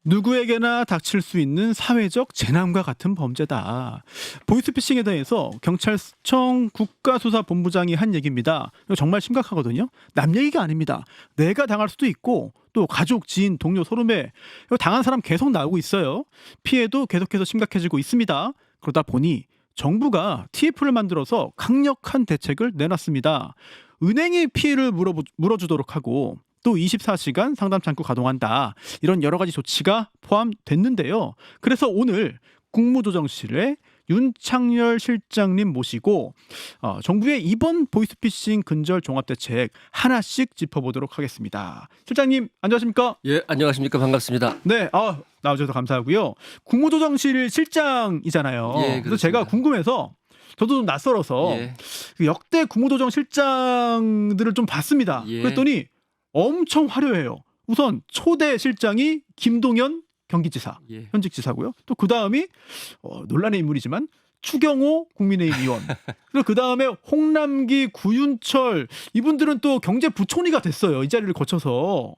누구에게나 닥칠 수 있는 사회적 재난과 같은 범죄다. 보이스피싱에 대해서 경찰청 국가수사본부장이 한 얘기입니다. 이거 정말 심각하거든요. 남 얘기가 아닙니다. 내가 당할 수도 있고 또 가족, 지인, 동료, 소름에 이거 당한 사람 계속 나오고 있어요. 피해도 계속해서 심각해지고 있습니다. 그러다 보니 정부가 TF를 만들어서 강력한 대책을 내놨습니다. 은행이 피해를 물어주도록 하고 또 24시간 상담 창구 가동한다. 이런 여러 가지 조치가 포함됐는데요. 그래서 오늘 국무조정실에 윤창열 실장님 모시고 정부의 이번 보이스피싱 근절 종합대책 하나씩 짚어보도록 하겠습니다. 실장님 안녕하십니까? 예, 안녕하십니까. 반갑습니다. 네, 나와주셔서 감사하고요. 국무조정실 실장이잖아요. 예, 그래서 그렇습니다. 제가 궁금해서 저도 좀 낯설어서 예. 그 역대 국무조정 실장들을 좀 봤습니다. 예. 그랬더니 엄청 화려해요. 우선 초대 실장이 김동연 경기지사, 예. 현직 지사고요. 또 그 다음이 논란의 인물이지만 추경호 국민의힘 의원. 그리고 그 다음에 홍남기, 구윤철 이분들은 또 경제부총리가 됐어요. 이 자리를 거쳐서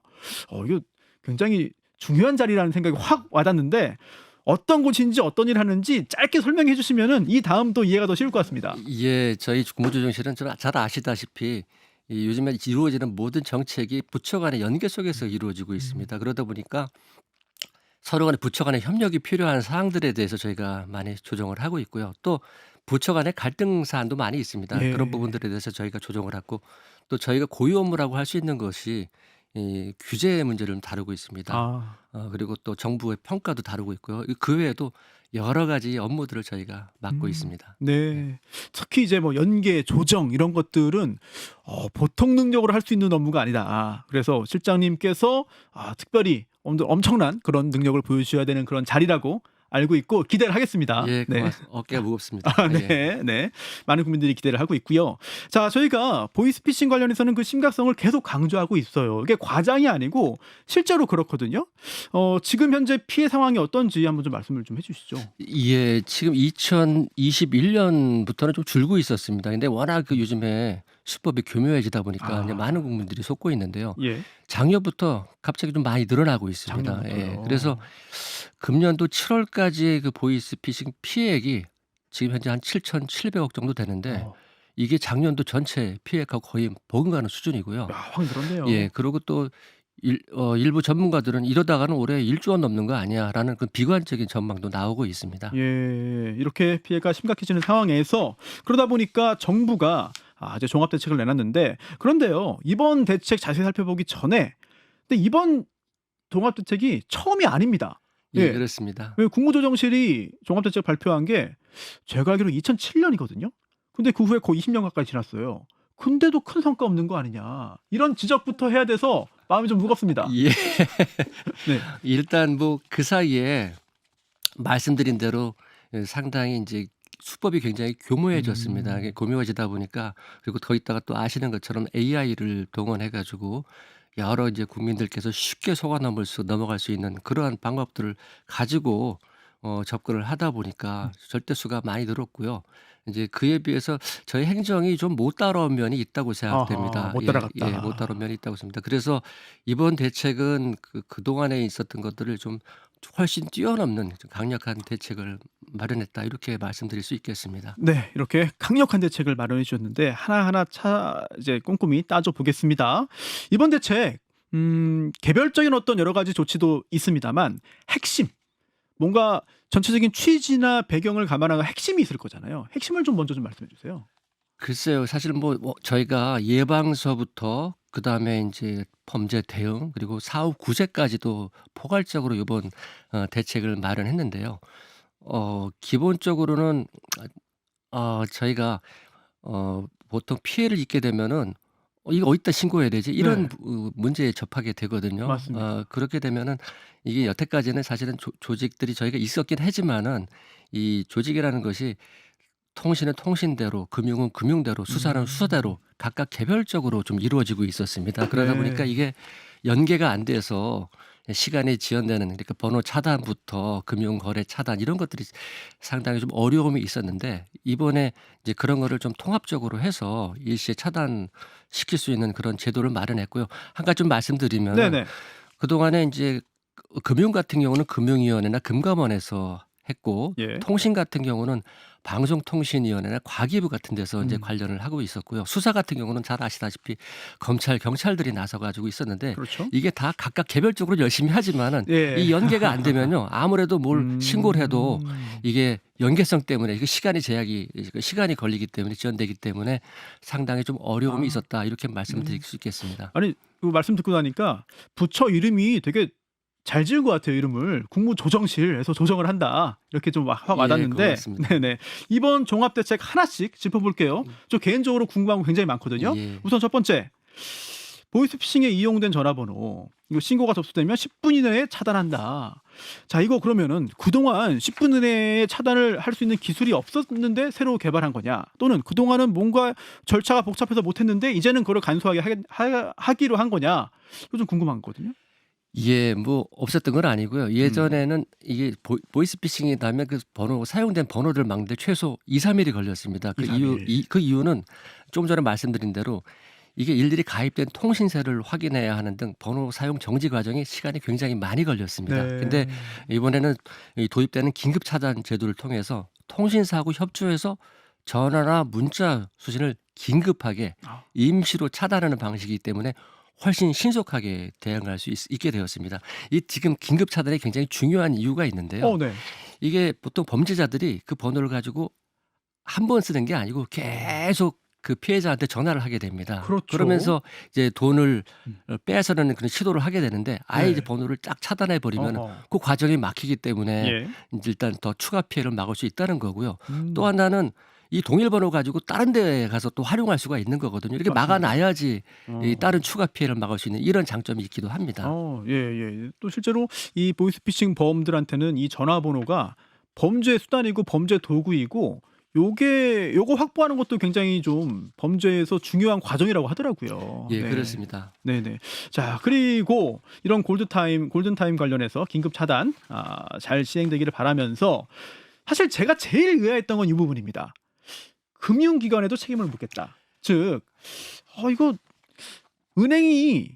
이거 굉장히 중요한 자리라는 생각이 확 와닿는데 어떤 곳인지 어떤 일 하는지 짧게 설명해 주시면은 이 다음도 이해가 더 쉬울 것 같습니다. 예, 저희 국무조정실은 잘 아시다시피 요즘에 이루어지는 모든 정책이 부처 간의 연계 속에서 이루어지고 있습니다. 그러다 보니까 서로 간의 부처 간의 협력이 필요한 사항들에 대해서 저희가 많이 조정을 하고 있고요. 또 부처 간의 갈등 사안도 많이 있습니다. 예. 그런 부분들에 대해서 저희가 조정을 하고 또 저희가 고유 업무라고 할 수 있는 것이 이 규제 문제를 다루고 있습니다. 그리고 또 정부의 평가도 다루고 있고요. 그 외에도 여러 가지 업무들을 저희가 맡고 있습니다. 네. 특히 이제 뭐 연계, 조정 이런 것들은 보통 능력으로 할 수 있는 업무가 아니다. 그래서 실장님께서 특별히 엄청난 그런 능력을 보여주셔야 되는 그런 자리라고 알고 있고 기대를 하겠습니다. 예, 네. 고맙습니다. 어깨가 무겁습니다. 예. 네, 네. 많은 국민들이 기대를 하고 있고요. 자, 저희가 보이스피싱 관련해서는 그 심각성을 계속 강조하고 있어요. 이게 과장이 아니고 실제로 그렇거든요. 지금 현재 피해 상황이 어떤지 한번 좀 말씀을 좀 해주시죠. 예, 지금 2021년부터는 좀 줄고 있었습니다. 근데 워낙 그 요즘에 수법이 교묘해지다 보니까 이제 많은 국민들이 속고 있는데요. 예. 작년부터 갑자기 좀 많이 늘어나고 있습니다. 예. 작년부터요. 그래서 금년도 7월까지의 그 보이스피싱 피해액이 지금 현재 한 7,700억 정도 되는데 이게 작년도 전체 피해액하고 거의 버금가는 수준이고요. 야, 확 늘었네요. 예, 그리고 또 일부 전문가들은 이러다가는 올해 1조 원 넘는 거 아니야라는 그 비관적인 전망도 나오고 있습니다. 예, 이렇게 피해가 심각해지는 상황에서 그러다 보니까 정부가 이제 종합 대책을 내놨는데 그런데요 이번 대책 자세히 살펴보기 전에 근데 이번 종합 대책이 처음이 아닙니다. 예, 그렇습니다. 왜 국무조정실이 종합 대책 발표한 게 제가 알기로 2007년이거든요. 근데 그 후에 거의 20년 가까이 지났어요. 근데도 큰 성과 없는 거 아니냐 이런 지적부터 해야 돼서 마음이 좀 무겁습니다. 예. 네. 일단 뭐 그 사이에 말씀드린 대로 상당히 이제 수법이 굉장히 교모해졌습니다. 이게 교묘해지다 보니까 그리고 거기다가 또 아시는 것처럼 AI를 동원해 가지고 여러 이제 국민들께서 쉽게 속아 넘어갈 수 있는 그러한 방법들을 가지고 접근을 하다 보니까 절대수가 많이 늘었고요. 이제 그에 비해서 저희 행정이 좀 못 따라온 면이 있다고 생각됩니다. 아하, 못 따라갔다. 예, 못 따라온 면이 있다고 생각합니다. 그래서 이번 대책은 그동안에 있었던 것들을 좀 훨씬 뛰어넘는 좀 강력한 대책을 마련했다 이렇게 말씀드릴 수 있겠습니다. 네, 이렇게 강력한 대책을 마련해 주셨는데 하나하나 이제 꼼꼼히 따져 보겠습니다. 이번 대책 개별적인 어떤 여러 가지 조치도 있습니다만 핵심 뭔가 전체적인 취지나 배경을 감안한 핵심이 있을 거잖아요. 핵심을 좀 먼저 좀 말씀해 주세요. 글쎄요. 사실 뭐 저희가 예방서부터 그다음에 인제 범죄 대응 그리고 사후 구제까지도 포괄적으로 이번 대책을 마련했는데요. 기본적으로는 저희가 보통 피해를 입게 되면은 '이거 어디다 신고해야 되지?' 이런 네. 문제에 접하게 되거든요. 맞습니다. 그렇게 되면은 이게 여태까지는 사실은 조직들이 저희가 있었긴 하지만은 이 조직이라는 것이 통신은 통신대로, 금융은 금융대로, 수사는 수사대로 각각 개별적으로 좀 이루어지고 있었습니다. 그러다 네. 보니까 이게 연계가 안 돼서 시간이 지연되는 그러니까 번호 차단부터 금융 거래 차단 이런 것들이 상당히 좀 어려움이 있었는데 이번에 이제 그런 거를 좀 통합적으로 해서 일시에 차단시킬 수 있는 그런 제도를 마련했고요. 한 가지 좀 말씀드리면은 네네. 그동안에 인제 금융 같은 경우는 금융위원회나 금감원에서 했고 예. 통신 같은 경우는 방송통신위원회나 과기부 같은 데서 이제 음. 관련을 하고 있었고요. 수사 같은 경우는 잘 아시다시피 검찰, 경찰들이 나서 가지고 있었는데 그렇죠. 이게 다 각각 개별적으로 열심히 하지만은 예. 이 연계가 안 되면요. 아무래도 뭘 신고를 해도 음. 이게 연계성 때문에 이게 시간이 걸리기 때문에 지연되기 때문에 상당히 좀 어려움이 아. 있었다. 이렇게 말씀드릴 수 있겠습니다. 아니 그 말씀 듣고 나니까 부처 이름이 되게 잘 지은 것 같아요. 이름을 국무조정실에서 조정을 한다 이렇게 좀 확 예, 와닿는데 고맙습니다. 네네 이번 종합대책 하나씩 짚어볼게요. 저 개인적으로 궁금한 거 굉장히 많거든요. 예. 우선 첫 번째 보이스피싱에 이용된 전화번호 이거 신고가 접수되면 10분 이내에 차단한다. 자 이거 그러면은 그동안 10분 이내에 차단을 할 수 있는 기술이 없었는데 새로 개발한 거냐 또는 그동안은 뭔가 절차가 복잡해서 못했는데 이제는 그걸 간소하게 하기로 한 거냐 이거 좀 궁금한 거거든요. 예, 뭐 없었던 건 아니고요. 예전에는 이게 보이스피싱이 나면 그 번호 사용된 번호를 막는데 최소 2-3일이 걸렸습니다. 2-3일. 그 이유는 좀 전에 말씀드린 대로 이게 일일이 가입된 통신세를 확인해야 하는 등 번호 사용 정지 과정이 시간이 굉장히 많이 걸렸습니다. 네. 근데 이번에는 이 도입되는 긴급 차단 제도를 통해서 통신사하고 협조해서 전화나 문자 수신을 긴급하게 아. 임시로 차단하는 방식이기 때문에 훨씬 신속하게 대응할 수 있게 되었습니다. 이 지금 긴급 차단이 굉장히 중요한 이유가 있는데요. 네. 이게 보통 범죄자들이 그 번호를 가지고 한 번 쓰는 게 아니고 계속 그 피해자한테 전화를 하게 됩니다. 그렇죠. 그러면서 이제 돈을 음. 빼앗으려는 그런 시도를 하게 되는데 아예 네. 이제 번호를 딱 차단해 버리면 어허. 그 과정이 막히기 때문에 예. 이제 일단 더 추가 피해를 막을 수 있다는 거고요. 음. 또 하나는 이 동일 번호 가지고 다른 데 가서 또 활용할 수가 있는 거거든요. 이렇게 맞습니다. 막아놔야지 이 어. 다른 추가 피해를 막을 수 있는 이런 장점이 있기도 합니다. 예. 또 실제로 이 보이스피싱 범들한테는 이 전화번호가 범죄 수단이고 범죄 도구이고 요거 확보하는 것도 굉장히 좀 범죄에서 중요한 과정이라고 하더라고요. 예, 네. 그렇습니다. 네네. 자 그리고 이런 골든타임 관련해서 긴급 차단 잘 시행되기를 바라면서 사실 제가 제일 의아했던 건 이 부분입니다. 금융기관에도 책임을 묻겠다. 즉 이거 은행이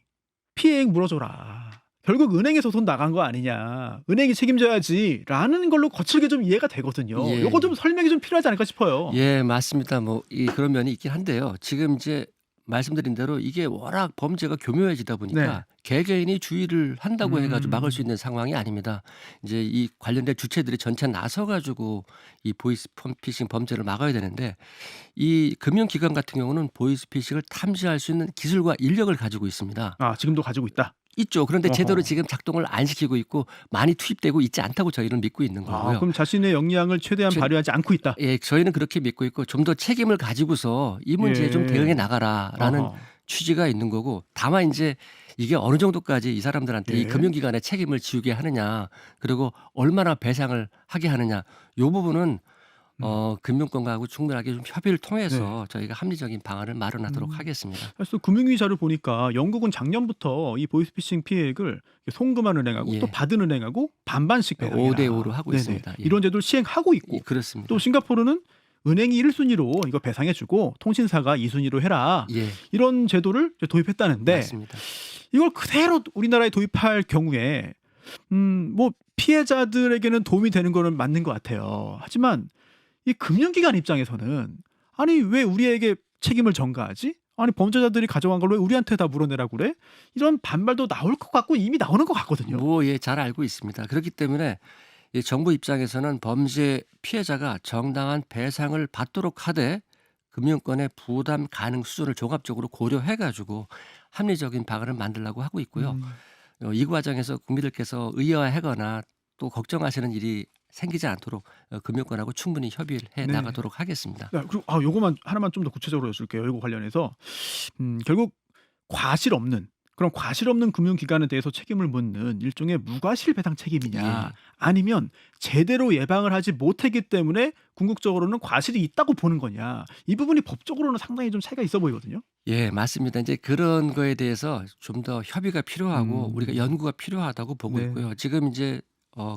피해액 물어줘라. 결국 은행에서 돈 나간 거 아니냐. 은행이 책임져야지라는 걸로 거칠게 좀 이해가 되거든요. 예. 요거 좀 설명이 좀 필요하지 않을까 싶어요. 예, 맞습니다. 뭐 그런 면이 있긴 한데요. 지금 이제 말씀드린 대로 이게 워낙 범죄가 교묘해지다 보니까 네. 개개인이 주의를 한다고 해가지고 막을 수 음. 있는 상황이 아닙니다. 이제 이 관련된 주체들이 전체 나서가지고 이 보이스피싱 범죄를 막아야 되는데 이 금융기관 같은 경우는 보이스피싱을 탐지할 수 있는 기술과 인력을 가지고 있습니다. 지금도 가지고 있다. 있죠. 그런데 제대로 어허. 지금 작동을 안 시키고 있고 많이 투입되고 있지 않다고 저희는 믿고 있는 거고요. 그럼 자신의 역량을 최대한 발휘하지 않고 있다. 예, 저희는 그렇게 믿고 있고 좀 더 책임을 가지고서 이 문제에 좀 예. 대응해 나가라라는 어허. 취지가 있는 거고 다만 이제 이게 어느 정도까지 이 사람들한테 이 예. 금융기관에 책임을 지우게 하느냐 그리고 얼마나 배상을 하게 하느냐 요 부분은 금융권하고 충분하게 좀 협의를 통해서 저희가 합리적인 방안을 마련하도록 하겠습니다. 사실 또 금융위 자료 보니까 영국은 작년부터 이 보이스피싱 피해액을 송금한 은행하고 예. 또 받은 은행하고 반반씩 배상해라. 5대5로 하고 있습니다. 예. 이런 제도를 시행하고 있고 그렇습니다. 또 싱가포르는 은행이 1순위로 이거 배상해주고 통신사가 2순위로 해라. 예, 이런 제도를 이제 도입했다는데 맞습니다. 이걸 그대로 우리나라에 도입할 경우에 뭐 피해자들에게는 도움이 되는 거는 맞는 것 같아요. 하지만 이 금융기관 입장에서는 아니 왜 우리에게 책임을 전가하지? 아니 범죄자들이 가져간 걸 왜 우리한테 다 물어내라고 그래? 이런 반발도 나올 것 같고 이미 나오는 것 같거든요. 잘 알고 있습니다. 그렇기 때문에 이 정부 입장에서는 범죄 피해자가 정당한 배상을 받도록 하되 금융권의 부담 가능 수준을 종합적으로 고려해 가지고 합리적인 방안을 만들려고 하고 있고요. 이 과정에서 국민들께서 의아해하거나 또 걱정하시는 일이 생기지 않도록 금융권하고 충분히 협의를 해 네. 나가도록 하겠습니다. 그리고 요거만 하나만 좀 더 구체적으로 여쭐게요. 이거 관련해서 결국 과실 없는 그런 과실 없는 금융기관에 대해서 책임을 묻는 일종의 무과실 배상 책임이냐 예. 아니면 제대로 예방을 하지 못했기 때문에 궁극적으로는 과실이 있다고 보는 거냐 이 부분이 법적으로는 상당히 좀 차이가 있어 보이거든요. 예, 맞습니다. 이제 그런 거에 대해서 좀 더 협의가 필요하고 음. 우리가 연구가 필요하다고 보고 네. 있고요. 지금 이제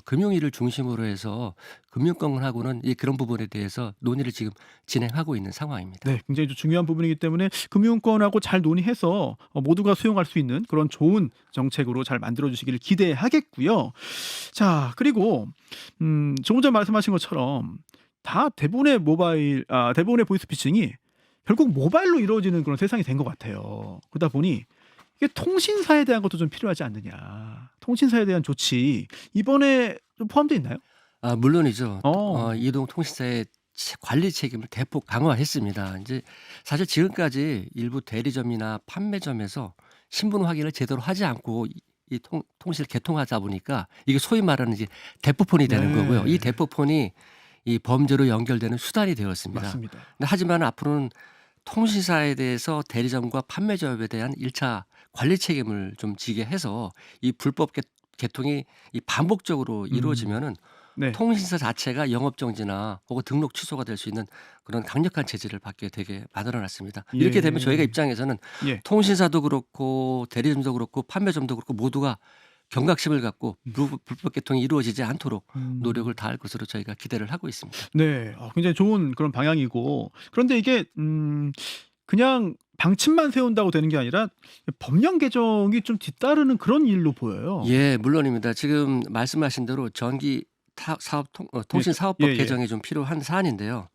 금융위를 중심으로 해서 금융권하고는 그런 부분에 대해서 논의를 지금 진행하고 있는 상황입니다. 네, 굉장히 좀 중요한 부분이기 때문에 금융권하고 잘 논의해서 모두가 수용할 수 있는 그런 좋은 정책으로 잘 만들어 주시기를 기대하겠고요. 자, 그리고 조금 전 말씀하신 것처럼 다 대부분의 보이스피싱이 결국 모바일로 이루어지는 그런 세상이 된 것 같아요. 그러다 보니 이게 통신사에 대한 것도 좀 필요하지 않느냐. 통신사에 대한 조치 이번에 좀 포함되어 있나요? 물론이죠. 어, 이동통신사의 관리 책임을 대폭 강화했습니다. 이제 사실 지금까지 일부 대리점이나 판매점에서 신분 확인을 제대로 하지 않고 이 통신을 개통하다 보니까 이게 소위 말하는 이제 대포폰이 되는 거고요. 이 네, 대포폰이 이 범죄로 연결되는 수단이 되었습니다. 맞습니다. 근데 하지만 앞으로는 통신사에 대해서 대리점과 판매점에 대한 1차 관리 책임을 좀 지게 해서 이 불법 개통이 이 반복적으로 음, 이루어지면은 네, 통신사 자체가 영업 정지나 혹은 등록 취소가 될 수 있는 그런 강력한 제재를 받게 되게 만들어 놨습니다. 이렇게 되면 저희가 예, 입장에서는 예. 통신사도 그렇고 대리점도 그렇고 판매점도 그렇고 모두가 경각심을 갖고 불법 개통이 이루어지지 않도록 음. 노력을 다할 것으로 저희가 기대를 하고 있습니다. 네. 굉장히 좋은 그런 방향이고 그런데 이게 그냥 방침만 세운다고 되는 게 아니라 법령 개정이 좀 뒤따르는 그런 일로 보여요. 예, 물론입니다. 지금 말씀하신 대로 전기 사업 예. 통신사업법 예예. 개정이 좀 필요한 사안인데요.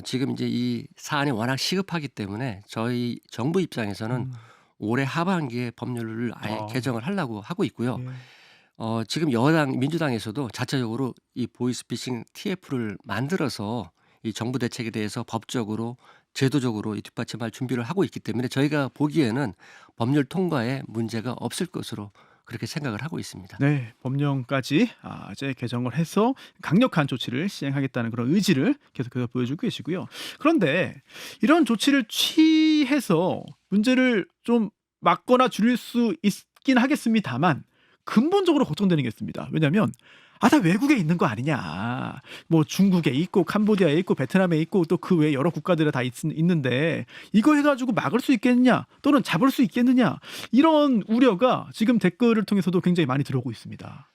지금 이제 이 사안이 워낙 시급하기 때문에 저희 정부 입장에서는 음. 올해 하반기에 법률을 아예 아. 개정을 하려고 하고 있고요. 예. 지금 여당 민주당에서도 자체적으로 이 보이스피싱 TF를 만들어서 이 정부 대책에 대해서 법적으로 제도적으로 이 뒷받침할 준비를 하고 있기 때문에 저희가 보기에는 법률 통과에 문제가 없을 것으로 그렇게 생각을 하고 있습니다. 네. 법령까지 이제 개정을 해서 강력한 조치를 시행하겠다는 그런 의지를 계속해서 보여주고 계시고요. 그런데 이런 조치를 취해서 문제를 좀 막거나 줄일 수 있긴 하겠습니다만 근본적으로 걱정되는 게 있습니다. 왜냐하면 다 외국에 있는 거 아니냐. 뭐 중국에 있고 캄보디아에 있고 베트남에 있고 또 그 외에 여러 국가들에 다 있는데 이거 해가지고 막을 수 있겠느냐 또는 잡을 수 있겠느냐 이런 우려가 지금 댓글을 통해서도 굉장히 많이 들어오고 있습니다.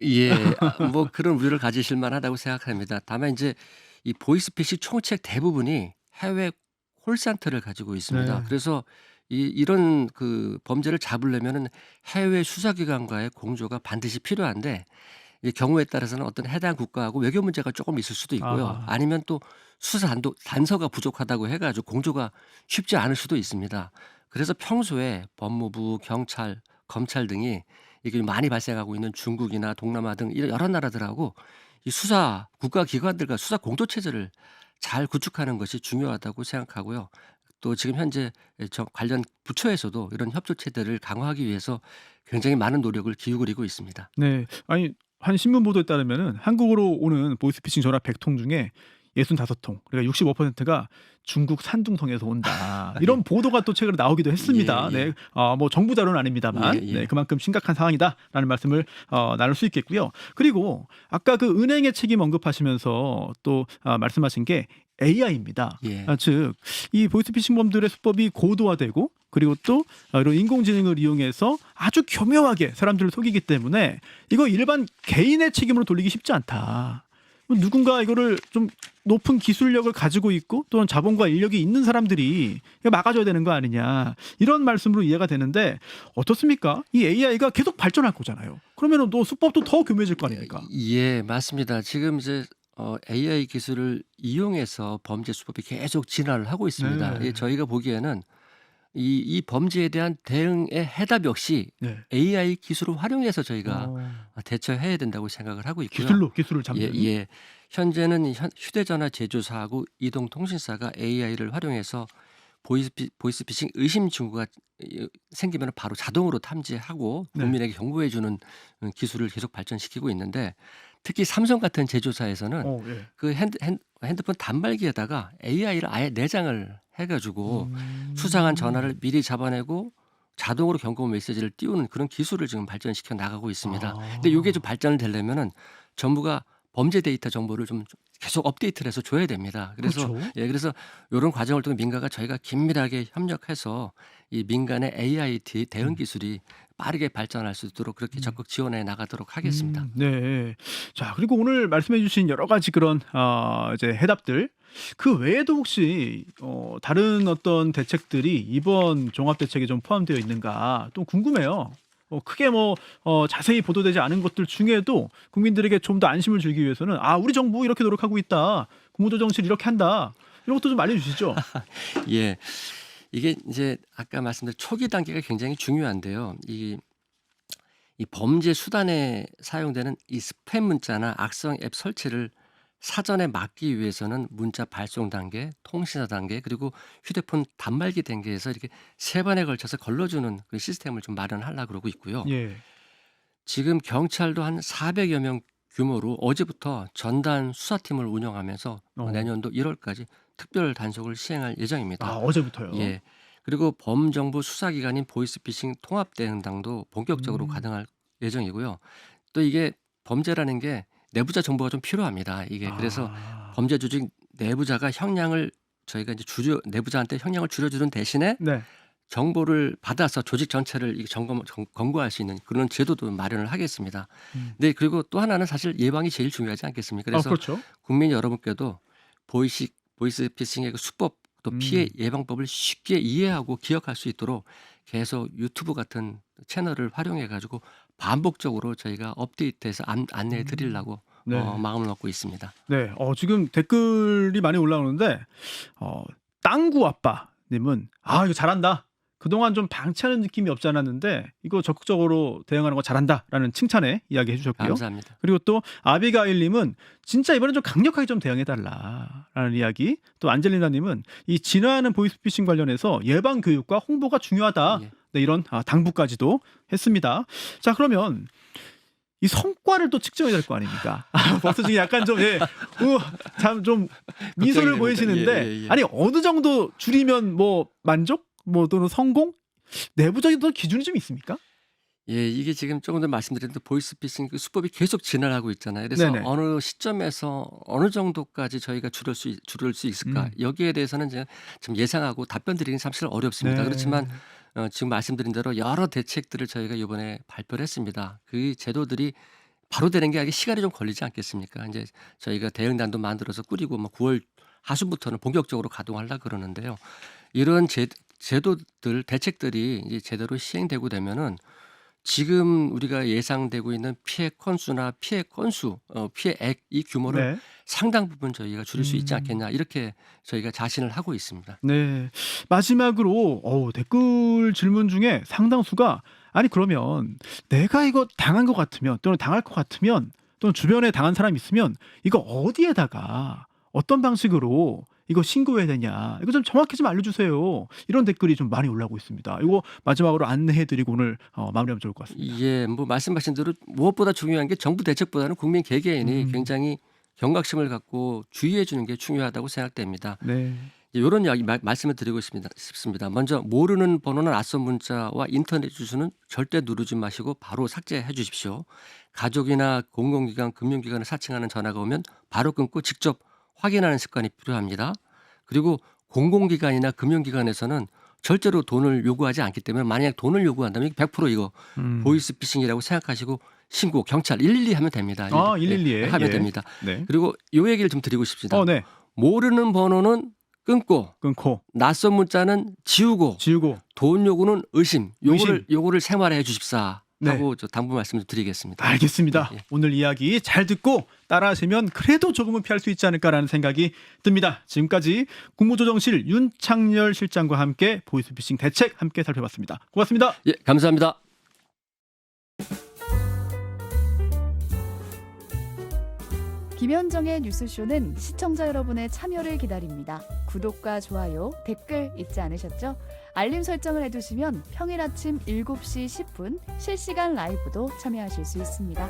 예. 뭐 그런 우려를 가지실 만하다고 생각합니다. 다만 이제 이 보이스피싱 총책 대부분이 해외 콜센터를 가지고 있습니다. 네. 그래서 이런 그 범죄를 잡으려면은 해외 수사기관과의 공조가 반드시 필요한데 이 경우에 따라서는 어떤 해당 국가하고 외교 문제가 조금 있을 수도 있고요. 아, 아니면 또 수사 단서가 부족하다고 해 가지고 공조가 쉽지 않을 수도 있습니다. 그래서 평소에 법무부, 경찰, 검찰 등이 이게 많이 발생하고 있는 중국이나 동남아 등 이런 여러 나라들하고 이 수사 국가기관들과 수사 공조 체제를 잘 구축하는 것이 중요하다고 생각하고요. 또 지금 현재 관련 부처에서도 이런 협조 체제를 강화하기 위해서 굉장히 많은 노력을 기울이고 있습니다. 네. 아니 한 신문 보도에 따르면은 한국으로 오는 보이스피싱 전화 100통 중에 65통, 그러니까 65%가 중국 산둥성에서 온다. 예. 이런 보도가 또 최근에 나오기도 했습니다. 예, 네. 예. 뭐 정부 자료는 예, 아닙니다만, 네, 예. 그만큼 심각한 상황이다라는 말씀을 나눌 수 있겠고요. 그리고 아까 그 은행의 책임 언급하시면서 또 말씀하신 게 AI입니다. 예. 즉, 이 보이스피싱범들의 수법이 고도화되고 그리고 또 이런 인공지능을 이용해서 아주 교묘하게 사람들을 속이기 때문에 이거 일반 개인의 책임으로 돌리기 쉽지 않다. 누군가 이거를 좀 높은 기술력을 가지고 있고 또는 자본과 인력이 있는 사람들이 이거 막아줘야 되는 거 아니냐 이런 말씀으로 이해가 되는데 어떻습니까? 이 AI가 계속 발전할 거잖아요. 그러면은 또 수법도 더 교묘해질 거 아닙니까? 예, 맞습니다. 지금 이제 AI 기술을 이용해서 범죄 수법이 계속 진화를 하고 있습니다. 네, 저희가 보기에는 이 범죄에 대한 대응의 해답 역시 네. AI 기술을 활용해서 저희가 어, 대처해야 된다고 생각을 하고 있고요. 기술을 예, 잡는. 예. 현재는 휴대전화 제조사하고 이동통신사가 AI를 활용해서 보이스피싱 의심 징후가 생기면 바로 자동으로 탐지하고 네. 국민에게 경고해 주는 기술을 계속 발전시키고 있는데 특히 삼성 같은 제조사에서는 예. 그 핸드폰 단말기에다가 AI를 아예 내장을 해 가지고 수상한 전화를 미리 잡아내고 자동으로 경고 메시지를 띄우는 그런 기술을 지금 발전시켜 나가고 있습니다. 근데 요게 좀 발전을 되려면은 정부가 범죄 데이터 정보를 좀 계속 업데이트를 해서 줘야 됩니다. 그래서 그렇죠. 그래서 요런 과정을 통해 민가가 저희가 긴밀하게 협력해서 이 민간의 AI 대응 기술이 빠르게 발전할 수 있도록 그렇게 적극 지원해 나가도록 하겠습니다. 네. 자, 그리고 오늘 말씀해 주신 여러 가지 그런 이제 해답들 그 외에도 혹시 다른 어떤 대책들이 이번 종합 대책에 좀 포함되어 있는가 또 궁금해요. 크게 자세히 보도되지 않은 것들 중에도 국민들에게 좀 더 안심을 주기 위해서는 우리 정부 이렇게 노력하고 있다. 국무조정실 이렇게 한다. 이런 것도 좀 알려주시죠. 예. 이게 이제 아까 말씀드린 초기 단계가 굉장히 중요한데요. 이 범죄 수단에 사용되는 이 스팸 문자나 악성 앱 설치를 사전에 막기 위해서는 문자 발송 단계, 통신사 단계, 그리고 휴대폰 단말기 단계에서 이렇게 3번에 걸쳐서 걸러주는 그 시스템을 좀 마련하려고 그러고 있고요. 예. 지금 경찰도 한 400여 명 규모로 어제부터 전단 수사팀을 운영하면서 내년도 1월까지 특별 단속을 시행할 예정입니다. 어제부터요. 예. 그리고 범정부 수사기관인 보이스피싱 통합대응당도 본격적으로 가동할 예정이고요. 또 이게 범죄라는 게 내부자 정보가 좀 필요합니다. 이게 그래서 범죄 조직 내부자가 형량을 저희가 이제 내부자한테 형량을 줄여주는 대신에 네. 정보를 받아서 조직 전체를 검거할 수 있는 그런 제도도 마련을 하겠습니다. 네, 그리고 또 하나는 사실 예방이 제일 중요하지 않겠습니까? 그래서 그렇죠. 국민 여러분께도 보이스피싱의 그 수법 또 피해 예방법을 쉽게 이해하고 기억할 수 있도록 계속 유튜브 같은 채널을 활용해 가지고 반복적으로 저희가 업데이트해서 안내해 드리려고 네. 마음을 먹고 있습니다. 네. 지금 댓글이 많이 올라오는데 땅구 아빠님은 이거 잘한다. 그동안 좀 방치하는 느낌이 없지 않았는데 이거 적극적으로 대응하는 거 잘한다라는 칭찬에 이야기해 주셨고요. 감사합니다. 그리고 또 아비가일님은 진짜 이번엔 좀 강력하게 좀 대응해달라라는 이야기. 또 안젤리나님은 이 진화하는 보이스피싱 관련해서 예방 교육과 홍보가 중요하다. 예. 네, 이런 당부까지도 했습니다. 자, 그러면 이 성과를 또 측정해야 될 거 아닙니까? 벌써 지금 약간 좀 참 좀 미소를 걱정이 보이시는데 됩니다. 예. 아니 어느 정도 줄이면 만족? 또는 성공? 내부적인 또 기준이 좀 있습니까? 예, 이게 지금 조금 더 말씀드렸는데 보이스피싱 그 수법이 계속 진화하고 있잖아요. 그래서 네네. 어느 시점에서 어느 정도까지 저희가 줄일 수 있을까? 여기에 대해서는 이제 좀 예상하고 답변 드리긴 사실 어렵습니다. 네. 그렇지만 지금 말씀드린 대로 여러 대책들을 저희가 이번에 발표를 했습니다. 그 제도들이 바로 되는 게 아니라 시간이 좀 걸리지 않겠습니까? 이제 저희가 대응단도 만들어서 꾸리고 9월 하순부터는 본격적으로 가동하려고 그러는데요. 이런 제도들, 대책들이 이제 제대로 시행되고 되면은 지금 우리가 예상되고 있는 피해 건수나 피해 건수, 피해액 이 규모를 네. 상당 부분 저희가 줄일 수 있지 않겠냐 이렇게 저희가 자신을 하고 있습니다. 네. 마지막으로 댓글 질문 중에 상당수가 그러면 내가 이거 당한 것 같으면 또는 당할 것 같으면 또는 주변에 당한 사람이 있으면 이거 어디에다가 어떤 방식으로 이거 신고해야 되냐. 이거 좀 정확히 좀 알려주세요. 이런 댓글이 좀 많이 올라오고 있습니다. 이거 마지막으로 안내해드리고 오늘 마무리하면 좋을 것 같습니다. 예, 말씀하신 대로 무엇보다 중요한 게 정부 대책보다는 국민 개개인이 굉장히 경각심을 갖고 주의해 주는 게 중요하다고 생각됩니다. 네. 이런 이야기 말씀을 드리고 싶습니다. 먼저 모르는 번호나 낯선 문자와 인터넷 주소는 절대 누르지 마시고 바로 삭제해 주십시오. 가족이나 공공기관, 금융기관을 사칭하는 전화가 오면 바로 끊고 직접 확인하는 습관이 필요합니다. 그리고 공공기관이나 금융기관에서는 절대로 돈을 요구하지 않기 때문에 만약 돈을 요구한다면 100% 이거 보이스피싱이라고 생각하시고 신고 경찰 112 하면 됩니다. 112에 하면 됩니다. 네. 그리고 이 얘기를 좀 드리고 싶습니다. 네. 모르는 번호는 끊고 낯선 문자는 지우고 돈 요구는 의심. 요거를 생활해 주십사. 하고 저 당부 말씀을 드리겠습니다. 알겠습니다. 예. 오늘 이야기 잘 듣고 따라하시면 그래도 조금은 피할 수 있지 않을까라는 생각이 듭니다. 지금까지 국무조정실 윤창열 실장과 함께 보이스피싱 대책 함께 살펴봤습니다. 고맙습니다. 예, 감사합니다. 김현정의 뉴스쇼는 시청자 여러분의 참여를 기다립니다. 구독과 좋아요, 댓글 잊지 않으셨죠? 알림 설정을 해두시면 평일 아침 7시 10분 실시간 라이브도 참여하실 수 있습니다.